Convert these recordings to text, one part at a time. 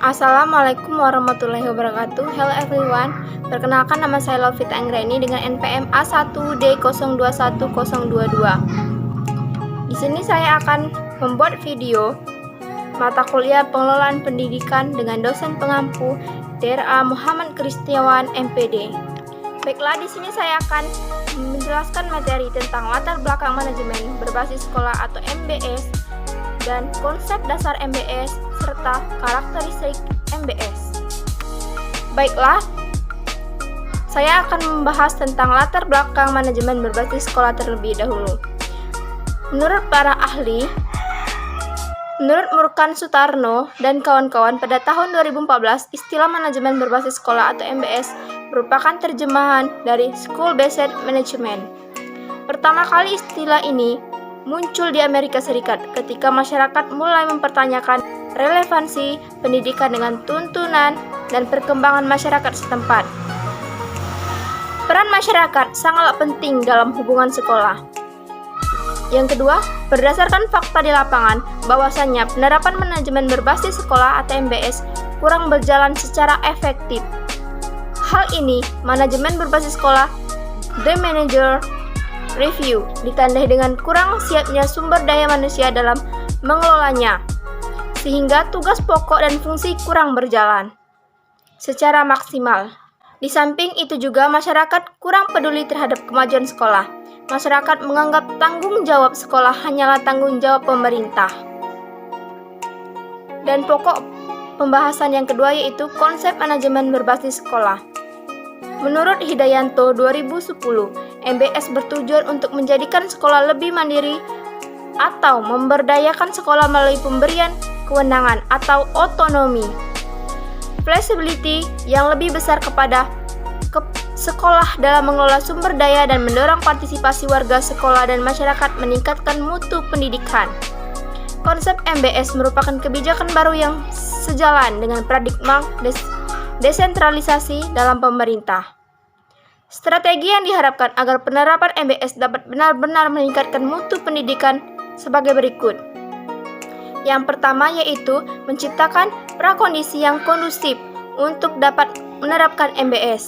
Assalamualaikum warahmatullahi wabarakatuh. Hello everyone. Perkenalkan, nama saya Lovita Anggreni dengan NPM A1D021022. Di sini saya akan membuat video mata kuliah pengelolaan pendidikan dengan dosen pengampu DRA Muhammad Kristiawan MPD. Baiklah, di sini saya akan menjelaskan materi tentang latar belakang manajemen berbasis sekolah atau MBS dan konsep dasar MBS serta karakteristik MBS. Baiklah, saya akan membahas tentang latar belakang manajemen berbasis sekolah terlebih dahulu. Menurut para ahli, menurut Murkan Sutarno dan kawan-kawan, pada tahun 2014, istilah manajemen berbasis sekolah atau MBS merupakan terjemahan dari School Based Management. Pertama kali istilah ini muncul di Amerika Serikat ketika masyarakat mulai mempertanyakan relevansi pendidikan dengan tuntunan dan perkembangan masyarakat setempat. Peran masyarakat sangatlah penting dalam hubungan sekolah. Yang kedua, berdasarkan fakta di lapangan, bahwasannya penerapan manajemen berbasis sekolah atau MBS kurang berjalan secara efektif. Hal ini, manajemen berbasis sekolah, The Manager Review, ditandai dengan kurang siapnya sumber daya manusia dalam mengelolanya, sehingga tugas pokok dan fungsi kurang berjalan secara maksimal. Di samping itu juga masyarakat kurang peduli terhadap kemajuan sekolah. Masyarakat menganggap tanggung jawab sekolah hanyalah tanggung jawab pemerintah. Dan pokok pembahasan yang kedua yaitu konsep manajemen berbasis sekolah. Menurut Hidayanto 2010, MBS bertujuan untuk menjadikan sekolah lebih mandiri atau memberdayakan sekolah melalui pemberian kewenangan atau otonomi, flexibility yang lebih besar kepada sekolah dalam mengelola sumber daya dan mendorong partisipasi warga sekolah dan masyarakat meningkatkan mutu pendidikan. Konsep MBS merupakan kebijakan baru yang sejalan dengan paradigma desentralisasi dalam pemerintah. Strategi yang diharapkan agar penerapan MBS dapat benar-benar meningkatkan mutu pendidikan sebagai berikut. Yang pertama yaitu menciptakan prakondisi yang kondusif untuk dapat menerapkan MBS.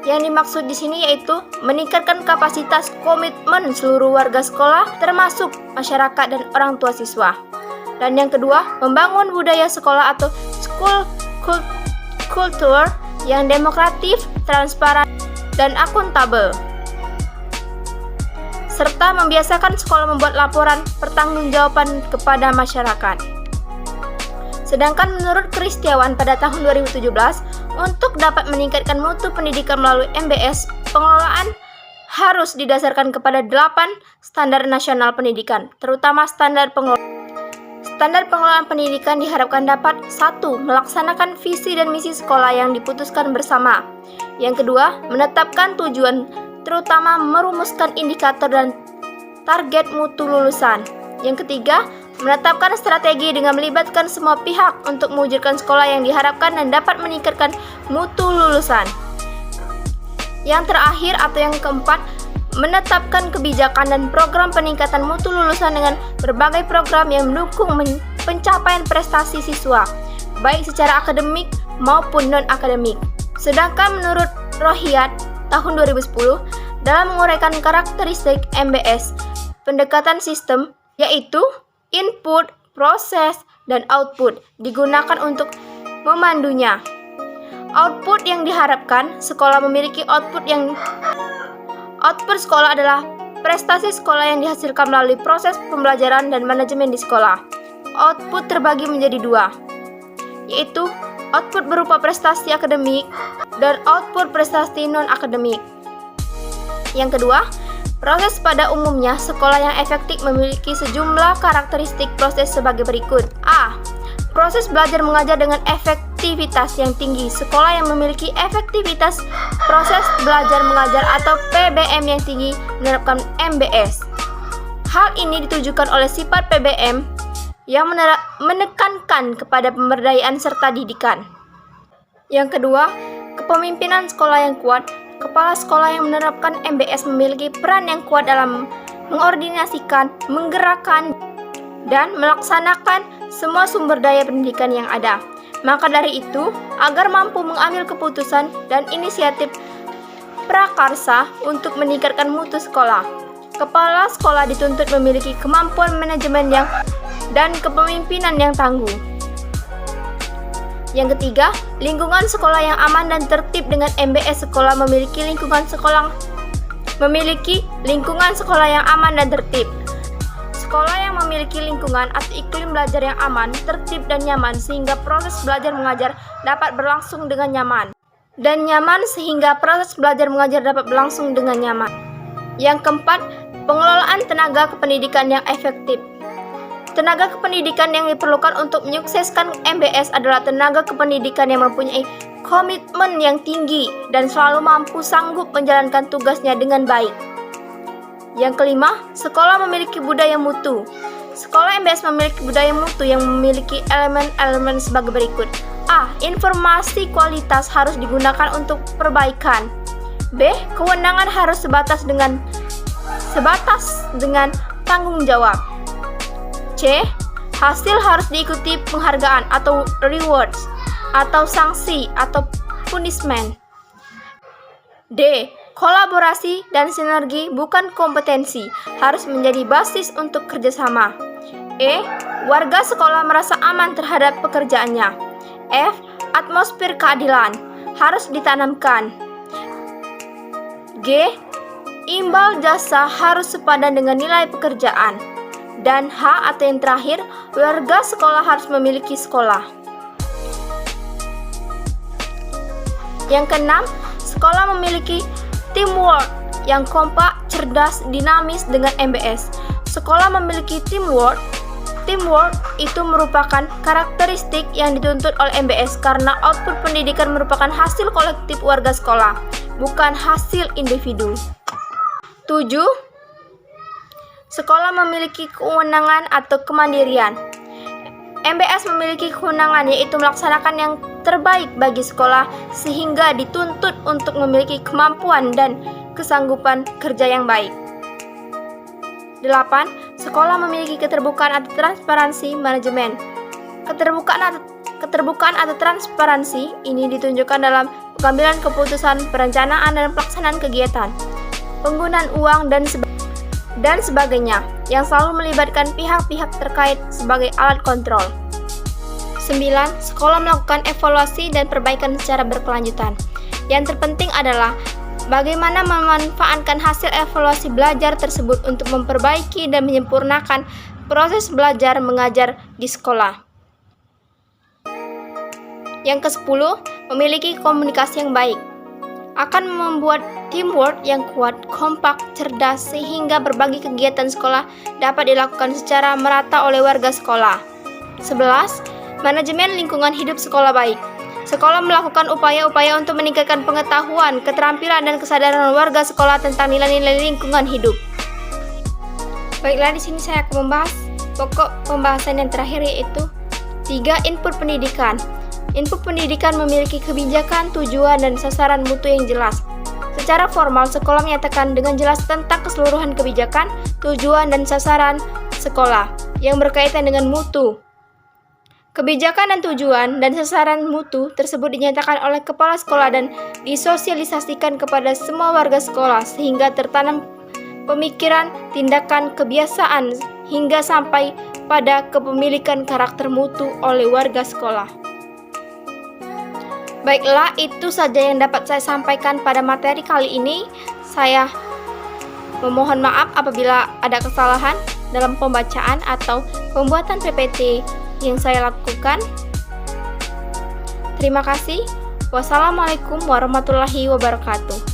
Yang dimaksud di sini yaitu meningkatkan kapasitas komitmen seluruh warga sekolah termasuk masyarakat dan orang tua siswa. Dan yang kedua, membangun budaya sekolah atau school culture yang demokratif, transparan, dan akuntabel, serta membiasakan sekolah membuat laporan pertanggungjawaban kepada masyarakat. Sedangkan menurut Kristiawan pada tahun 2017, untuk dapat meningkatkan mutu pendidikan melalui MBS, pengelolaan harus didasarkan kepada 8 standar nasional pendidikan, terutama standar pengelolaan. Standar pengelolaan pendidikan diharapkan dapat 1. Melaksanakan visi dan misi sekolah yang diputuskan bersama. Yang kedua, menetapkan tujuan, terutama merumuskan indikator dan target mutu lulusan. Yang ketiga, menetapkan strategi dengan melibatkan semua pihak untuk mewujudkan sekolah yang diharapkan dan dapat meningkatkan mutu lulusan. Yang terakhir atau yang keempat, menetapkan kebijakan dan program peningkatan mutu lulusan dengan berbagai program yang mendukung pencapaian prestasi siswa, baik secara akademik maupun non-akademik. Sedangkan menurut Rohiyat tahun 2010, dalam menguraikan karakteristik MBS, pendekatan sistem yaitu input, proses, dan output digunakan untuk memandunya. Output yang diharapkan, sekolah memiliki Output sekolah adalah prestasi sekolah yang dihasilkan melalui proses pembelajaran dan manajemen di sekolah. Output terbagi menjadi 2, yaitu output berupa prestasi akademik dan output prestasi non-akademik. Yang kedua, proses pada umumnya sekolah yang efektif memiliki sejumlah karakteristik proses sebagai berikut. A. Proses belajar mengajar dengan efektivitas yang tinggi. Sekolah yang memiliki efektivitas proses belajar mengajar atau PBM yang tinggi menerapkan MBS. Hal ini ditujukan oleh sifat PBM yang menekankan kepada pemberdayaan serta didikan. Yang kedua, kepemimpinan sekolah yang kuat. Kepala sekolah yang menerapkan MBS memiliki peran yang kuat dalam mengordinasikan, menggerakkan, dan melaksanakan semua sumber daya pendidikan yang ada. Maka dari itu, agar mampu mengambil keputusan dan inisiatif prakarsa untuk meningkatkan mutu sekolah, kepala sekolah dituntut memiliki kemampuan manajemen dan kepemimpinan yang tangguh. Yang ketiga, lingkungan sekolah yang aman dan tertib. Dengan MBS sekolah memiliki lingkungan sekolah yang aman dan tertib. Sekolah yang memiliki lingkungan atau iklim belajar yang aman, tertib dan nyaman sehingga proses belajar mengajar dapat berlangsung dengan nyaman. Yang keempat, pengelolaan tenaga kependidikan yang efektif. Tenaga kependidikan yang diperlukan untuk menyukseskan MBS adalah tenaga kependidikan yang mempunyai komitmen yang tinggi dan selalu sanggup menjalankan tugasnya dengan baik. Yang kelima, sekolah memiliki budaya mutu. Sekolah MBS memiliki budaya mutu yang memiliki elemen-elemen sebagai berikut. A. Informasi kualitas harus digunakan untuk perbaikan. B. Kewenangan harus sebatas dengan tanggung jawab. C. Hasil harus diikuti penghargaan atau rewards, atau sanksi atau punishment. D. Kolaborasi dan sinergi bukan kompetensi, harus menjadi basis untuk kerjasama. E. Warga sekolah merasa aman terhadap pekerjaannya. F. Atmosfer keadilan harus ditanamkan. G. Imbal jasa harus sepadan dengan nilai pekerjaan. Dan H atau yang terakhir, warga sekolah harus memiliki sekolah. Yang keenam, sekolah memiliki teamwork yang kompak, cerdas, dinamis dengan MBS. Sekolah memiliki teamwork. Teamwork itu merupakan karakteristik yang dituntut oleh MBS karena output pendidikan merupakan hasil kolektif warga sekolah, bukan hasil individu. 7. Sekolah memiliki kewenangan atau kemandirian. MBS memiliki kewenangan yaitu melaksanakan yang terbaik bagi sekolah sehingga dituntut untuk memiliki kemampuan dan kesanggupan kerja yang baik. 8. Sekolah memiliki keterbukaan atau transparansi manajemen. Keterbukaan atau transparansi ini ditunjukkan dalam pengambilan keputusan, perencanaan dan pelaksanaan kegiatan, penggunaan uang dan sebagainya yang selalu melibatkan pihak-pihak terkait sebagai alat kontrol. 9. Sekolah melakukan evaluasi dan perbaikan secara berkelanjutan. Yang terpenting adalah bagaimana memanfaatkan hasil evaluasi belajar tersebut untuk memperbaiki dan menyempurnakan proses belajar mengajar di sekolah. Yang ke-10, memiliki komunikasi yang baik. Akan membuat teamwork yang kuat, kompak, cerdas sehingga berbagai kegiatan sekolah dapat dilakukan secara merata oleh warga sekolah. 11. Manajemen lingkungan hidup sekolah baik. Sekolah melakukan upaya-upaya untuk meningkatkan pengetahuan, keterampilan dan kesadaran warga sekolah tentang nilai-nilai lingkungan hidup. Baiklah, di sini saya akan membahas pokok pembahasan yang terakhir yaitu 3. Input pendidikan. Input pendidikan memiliki kebijakan, tujuan, dan sasaran mutu yang jelas. Secara formal, sekolah menyatakan dengan jelas tentang keseluruhan kebijakan, tujuan, dan sasaran sekolah yang berkaitan dengan mutu. Kebijakan dan tujuan dan sasaran mutu tersebut dinyatakan oleh kepala sekolah dan disosialisasikan kepada semua warga sekolah sehingga tertanam pemikiran, tindakan, kebiasaan hingga sampai pada kepemilikan karakter mutu oleh warga sekolah. Baiklah, itu saja yang dapat saya sampaikan pada materi kali ini. Saya memohon maaf apabila ada kesalahan dalam pembacaan atau pembuatan PPT yang saya lakukan. Terima kasih. Wassalamualaikum warahmatullahi wabarakatuh.